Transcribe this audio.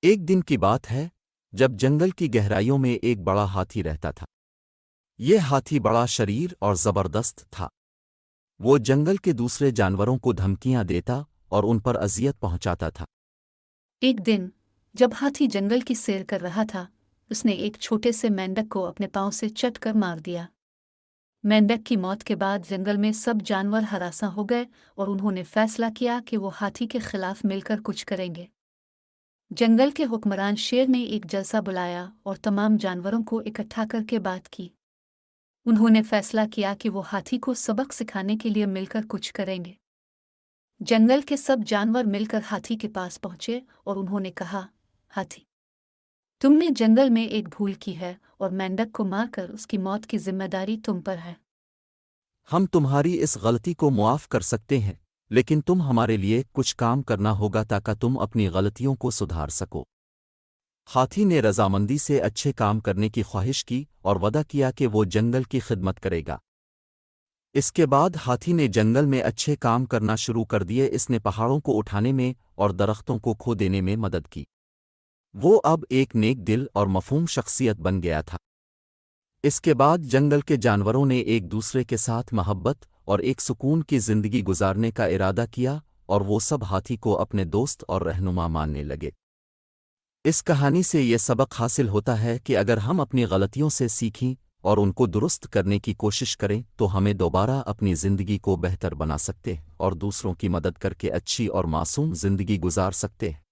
ایک دن کی بات ہے جب جنگل کی گہرائیوں میں ایک بڑا ہاتھی رہتا تھا۔ یہ ہاتھی بڑا شریر اور زبردست تھا۔ وہ جنگل کے دوسرے جانوروں کو دھمکیاں دیتا اور ان پر اذیت پہنچاتا تھا۔ ایک دن جب ہاتھی جنگل کی سیر کر رہا تھا، اس نے ایک چھوٹے سے مینڈک کو اپنے پاؤں سے چٹ کر مار دیا۔ مینڈک کی موت کے بعد جنگل میں سب جانور ہراساں ہو گئے اور انہوں نے فیصلہ کیا کہ وہ ہاتھی کے خلاف مل کر کچھ کریں گے۔ جنگل کے حکمران شیر نے ایک جلسہ بلایا اور تمام جانوروں کو اکٹھا کر کے بات کی۔ انہوں نے فیصلہ کیا کہ وہ ہاتھی کو سبق سکھانے کے لیے مل کر کچھ کریں گے۔ جنگل کے سب جانور مل کر ہاتھی کے پاس پہنچے اور انہوں نے کہا، ہاتھی، تم نے جنگل میں ایک بھول کی ہے اور مینڈک کو مار کر اس کی موت کی ذمہ داری تم پر ہے۔ ہم تمہاری اس غلطی کو معاف کر سکتے ہیں، لیکن تم ہمارے لیے کچھ کام کرنا ہوگا تاکہ تم اپنی غلطیوں کو سدھار سکو۔ ہاتھی نے رضامندی سے اچھے کام کرنے کی خواہش کی اور وعدہ کیا کہ وہ جنگل کی خدمت کرے گا۔ اس کے بعد ہاتھی نے جنگل میں اچھے کام کرنا شروع کر دیے۔ اس نے پہاڑوں کو اٹھانے میں اور درختوں کو کھو دینے میں مدد کی۔ وہ اب ایک نیک دل اور مفہوم شخصیت بن گیا تھا۔ اس کے بعد جنگل کے جانوروں نے ایک دوسرے کے ساتھ محبت اور ایک سکون کی زندگی گزارنے کا ارادہ کیا اور وہ سب ہاتھی کو اپنے دوست اور رہنما ماننے لگے۔ اس کہانی سے یہ سبق حاصل ہوتا ہے کہ اگر ہم اپنی غلطیوں سے سیکھیں اور ان کو درست کرنے کی کوشش کریں تو ہمیں دوبارہ اپنی زندگی کو بہتر بنا سکتے اور دوسروں کی مدد کر کے اچھی اور معصوم زندگی گزار سکتے ہیں۔